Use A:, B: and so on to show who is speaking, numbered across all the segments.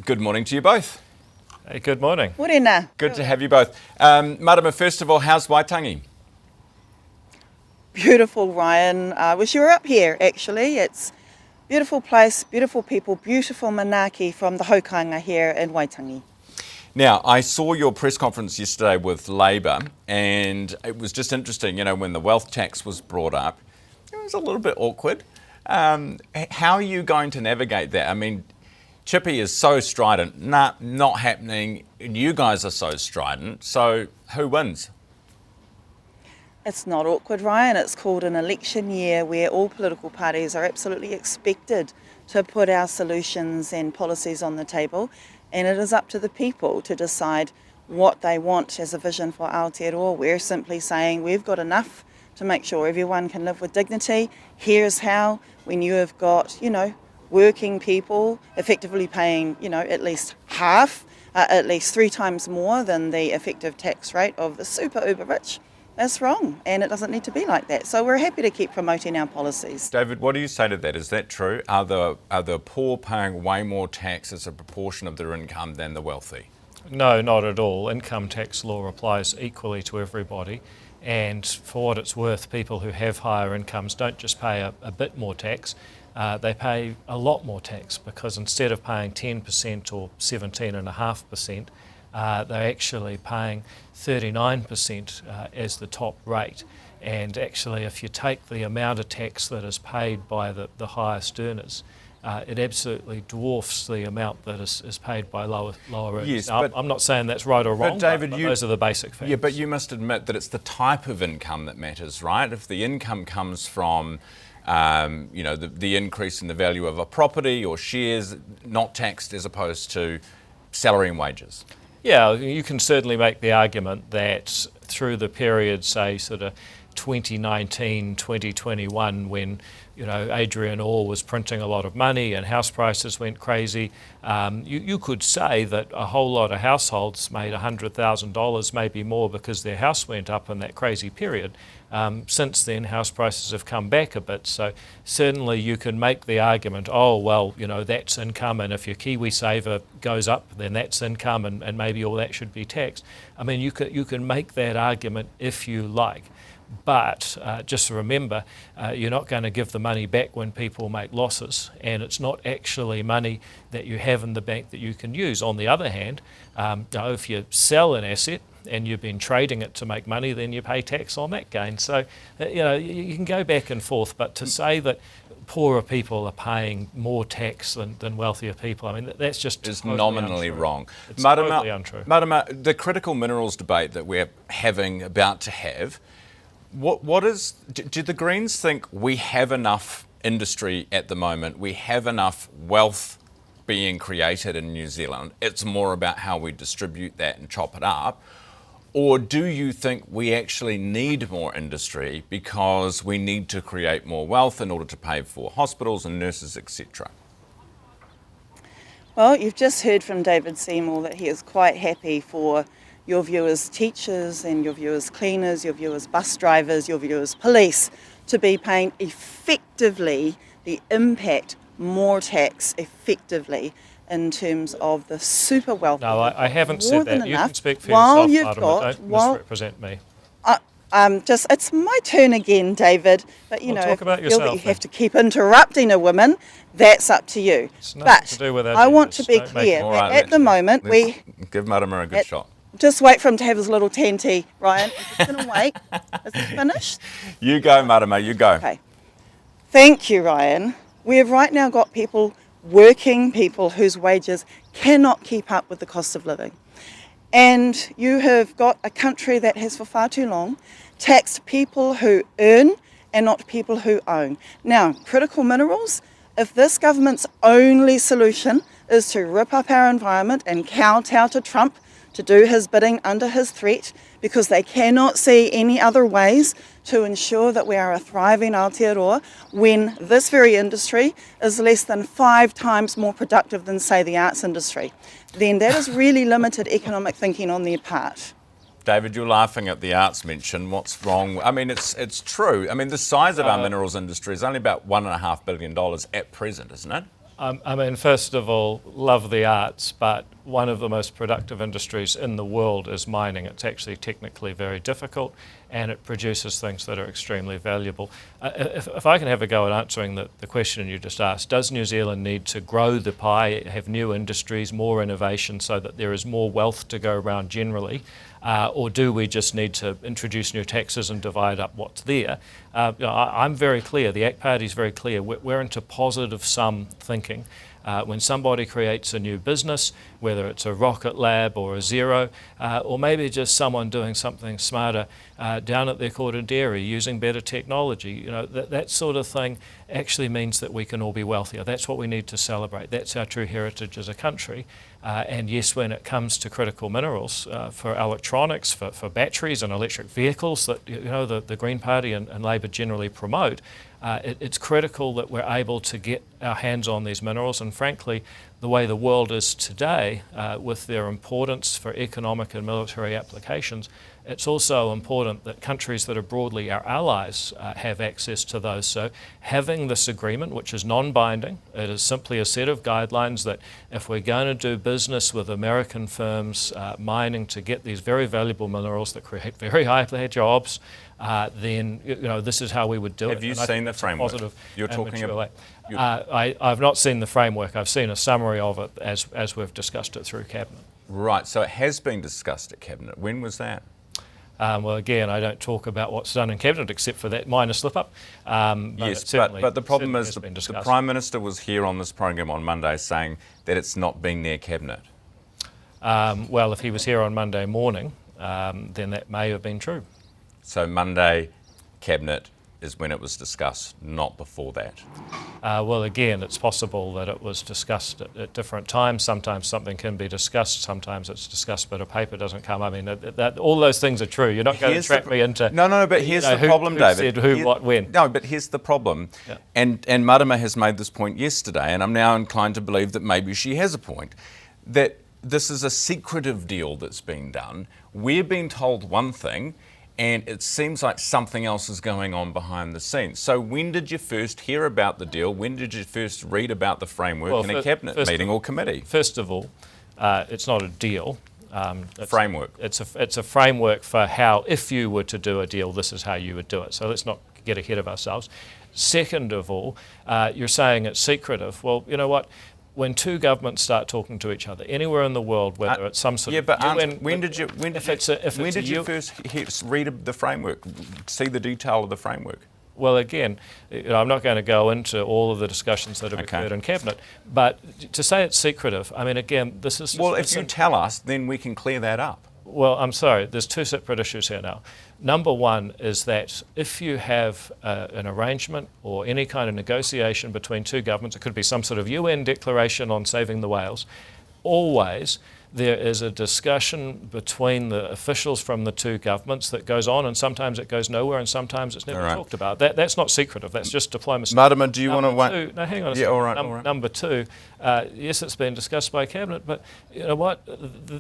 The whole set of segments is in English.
A: Good morning to you both.
B: Hey, good morning.
C: Morena.
A: Good to have you both. Marama, first of all, how's Waitangi?
C: Beautiful, Ryan. I wish you were up here, actually. It's a beautiful place, beautiful people, beautiful manaaki from the Haukanga here in Waitangi.
A: Now, I saw your press conference yesterday with Labor, and it was just interesting, when the wealth tax was brought up, it was a little bit awkward. How are you going to navigate that? I mean, Chippy is so strident, not happening. You guys are so strident, so who wins?
C: It's not awkward, Ryan. It's called an election year where all political parties are absolutely expected to put our solutions and policies on the table, and it is up to the people to decide what they want as a vision for Aotearoa. We're simply saying we've got enough to make sure everyone can live with dignity. Here's how. When you have got, working people effectively paying, at least half, at least 3 times more than the effective tax rate of the super uber rich, that's wrong, and it doesn't need to be like that. So we're happy to keep promoting our policies.
A: David, what do you say to that? Is that true? Are the poor paying way more tax as a proportion of their income than the wealthy?
B: No, not at all. Income tax law applies equally to everybody, and for what it's worth, people who have higher incomes don't just pay a bit more tax, they pay a lot more tax, because instead of paying 10% or 17.5%, they're actually paying 39% as the top rate. And actually, if you take the amount of tax that is paid by the highest earners, it absolutely dwarfs the amount that is paid by lower earners.
A: Yes,
B: now,
A: but
B: I'm not saying that's right or wrong,
A: David,
B: but those are the basic facts.
A: Yeah, but you must admit that it's the type of income that matters, right? If the income comes from the increase in the value of a property or shares, not taxed as opposed to salary and wages. Yeah,
B: you can certainly make the argument that through the period, say, sort of 2019, 2021, when Adrian Orr was printing a lot of money and house prices went crazy, you could say that a whole lot of households made $100,000, maybe more, because their house went up in that crazy period. Since then, house prices have come back a bit, so certainly you can make the argument, that's income, and if your KiwiSaver goes up, then that's income, and maybe all that should be taxed. I mean, you can make that argument if you like. But just remember, you're not going to give the money back when people make losses, and it's not actually money that you have in the bank that you can use. On the other hand, if you sell an asset and you've been trading it to make money, then you pay tax on that gain. So, you can go back and forth, but to say that poorer people are paying more tax than wealthier people, I mean, that's just totally
A: nominally
B: untrue.
A: wrong.
B: It's totally untrue.
A: Marama, the critical minerals debate that we're about to have, do the Greens think we have enough industry at the moment? We have enough wealth being created in New Zealand? It's more about how we distribute that and chop it up. Or do you think we actually need more industry because we need to create more wealth in order to pay for hospitals and nurses, etc.?
C: Well, you've just heard from David Seymour that he is quite happy for your view as teachers and your view as cleaners, your view as bus drivers, your view as police, to be paying effectively the impact, more tax effectively in terms of the super wealthy.
B: No, I haven't said that. You can speak for
C: yourself,
B: Marama. Don't misrepresent me.
C: It's my turn again, David. But
B: talk about
C: if you feel that
B: yourself,
C: you have to keep interrupting a woman, that's up to you.
B: It's nothing to do with our
C: I want to
B: genders.
C: be
B: Don't
C: clear
A: Right,
C: that at the moment
A: give Marama a good shot.
C: Just wait for him to have his little tenty, Ryan. I'm just going to wait. Is it finished?
A: You go, Marama, you go.
C: Okay. Thank you, Ryan. We have right now got working people whose wages cannot keep up with the cost of living. And you have got a country that has for far too long taxed people who earn and not people who own. Now, critical minerals, if this government's only solution is to rip up our environment and kowtow to Trump to do his bidding under his threat, because they cannot see any other ways to ensure that we are a thriving Aotearoa when this very industry is less than 5 times more productive than, say, the arts industry, then that is really limited economic thinking on their part.
A: David, you're laughing at the arts mention. What's wrong? I mean, it's true. I mean, the size of our minerals industry is only about $1.5 billion at present, isn't it?
B: I mean, first of all, love the arts, but one of the most productive industries in the world is mining. It's actually technically very difficult, and it produces things that are extremely valuable. If I can have a go at answering the question you just asked, does New Zealand need to grow the pie, have new industries, more innovation so that there is more wealth to go around generally? Or do we just need to introduce new taxes and divide up what's there? I'm very clear, the ACT Party is very clear, we're into positive sum thinking. When somebody creates a new business, whether it's a rocket lab or a Xero, or maybe just someone doing something smarter down at their quarter dairy using better technology, that sort of thing actually means that we can all be wealthier. That's what we need to celebrate. That's our true heritage as a country. And yes, when it comes to critical minerals for electronics, for batteries and electric vehicles that the Green Party and Labor generally promote, it's critical that we're able to get our hands on these minerals. And frankly, the way the world is today, with their importance for economic and military applications, it's also important that countries that are broadly our allies have access to those. So having this agreement, which is non-binding, it is simply a set of guidelines that if we're going to do business with American firms mining to get these very valuable minerals that create very high-paid jobs, then this is how we would do it.
A: Have you seen the framework? You're talking about.
B: I've not seen the framework. I've seen a summary of it as we've discussed it through Cabinet.
A: Right. So it has been discussed at Cabinet. When was that?
B: Well, again, I don't talk about what's done in Cabinet except for that minor slip-up.
A: Yes, but the problem is the Prime Minister was here on this program on Monday saying that it's not been near Cabinet.
B: Well, if he was here on Monday morning, then that may have been true.
A: So Monday, Cabinet is when it was discussed, not before that.
B: Well, again, it's possible that it was discussed at different times. Sometimes something can be discussed, sometimes it's discussed but a paper doesn't come. I mean, all those things are true. You're not going to trap me into...
A: No, but here's the problem, David.
B: Who said who, what, when.
A: No, but here's the problem. Yeah. And Marama has made this point yesterday, and I'm now inclined to believe that maybe she has a point, that this is a secretive deal that's been done. We're being told one thing, and it seems like something else is going on behind the scenes. So when did you first hear about the deal? When did you first read about the framework in a Cabinet meeting or committee?
B: First of all, it's not a deal.
A: Framework.
B: It's a framework for how, if you were to do a deal, this is how you would do it. So let's not get ahead of ourselves. Second of all, you're saying it's secretive. Well, you know what? When two governments start talking to each other anywhere in the world, whether it's some sort of UN,
A: when did you first read the framework, see the detail of the framework?
B: Well, again, I'm not going to go into all of the discussions that have occurred in Cabinet, but to say it's secretive, I mean, again, this is...
A: Well, if you tell us, then we can clear that up.
B: Well, I'm sorry, there's two separate issues here now. Number one is that if you have an arrangement or any kind of negotiation between two governments, it could be some sort of UN declaration on saving the whales, always there is a discussion between the officials from the two governments that goes on, and sometimes it goes nowhere and sometimes it's never talked about. That's not secretive, that's just diplomacy.
A: Marama, do you want to wait?
B: No, hang on a second.
A: Yeah, all right.
B: Number two, yes, it's been discussed by Cabinet, but you know what?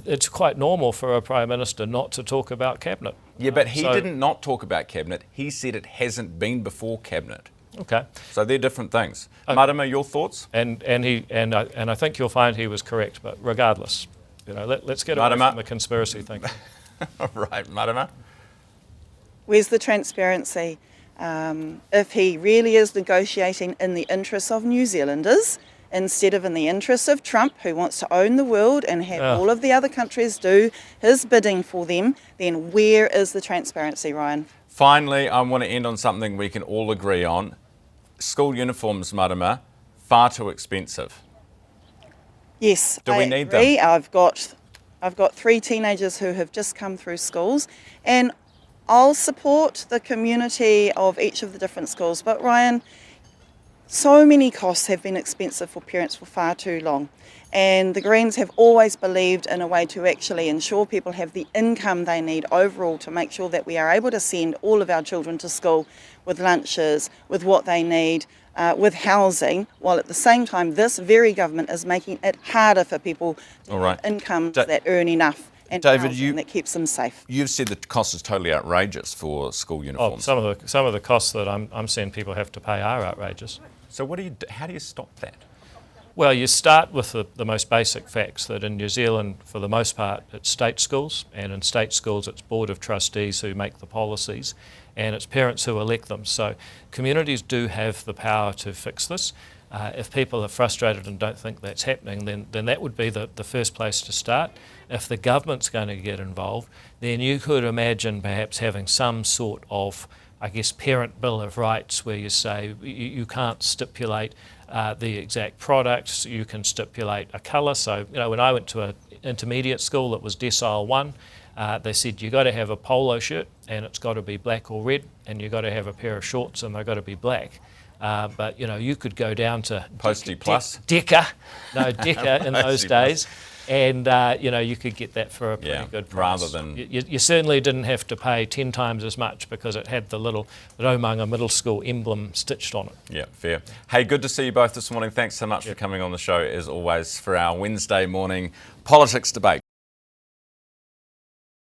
B: It's quite normal for a Prime Minister not to talk about Cabinet.
A: Yeah, but he didn't not talk about Cabinet. He said it hasn't been before Cabinet.
B: Okay.
A: So they're different things. Okay. Marama, your thoughts?
B: And I think you'll find he was correct, but regardless, let's get away from the conspiracy thing.
A: All right, Marama.
C: Where's the transparency? If he really is negotiating in the interests of New Zealanders instead of in the interests of Trump, who wants to own the world and have all of the other countries do his bidding for them, then where is the transparency, Ryan?
A: Finally, I want to end on something we can all agree on. School uniforms, Marama, far too expensive.
C: Yes,
A: do we need them?
C: I've got 3 teenagers who have just come through schools, and I'll support the community of each of the different schools. But Ryan, so many costs have been expensive for parents for far too long. And the Greens have always believed in a way to actually ensure people have the income they need overall to make sure that we are able to send all of our children to school with lunches, with what they need, with housing, while at the same time this very government is making it harder for people to have incomes that earn enough and David, that keeps them safe.
A: You've said the cost is totally outrageous for school uniforms.
B: Oh, some of the costs that I'm seeing people have to pay are outrageous.
A: So how do you stop that?
B: Well, you start with the most basic facts that in New Zealand, for the most part, it's state schools, and in state schools it's Board of Trustees who make the policies, and it's parents who elect them. So communities do have the power to fix this. If people are frustrated and don't think that's happening, then that would be the first place to start. If the government's going to get involved, then you could imagine perhaps having some sort of, I guess, parent bill of rights where you say you can't stipulate the exact products, you can stipulate a colour. So, when I went to an intermediate school, it was decile 1. They said you've got to have a polo shirt and it's got to be black or red, and you've got to have a pair of shorts and they've got to be black. But you could go down to
A: Posty Plus,
B: Deca in those days, and you could get that for a pretty good price.
A: Rather than
B: you certainly didn't have to pay 10 times as much because it had the little Raumanga Middle School emblem stitched on it.
A: Yeah, fair. Hey, good to see you both this morning. Thanks so much for coming on the show as always for our Wednesday morning politics debate.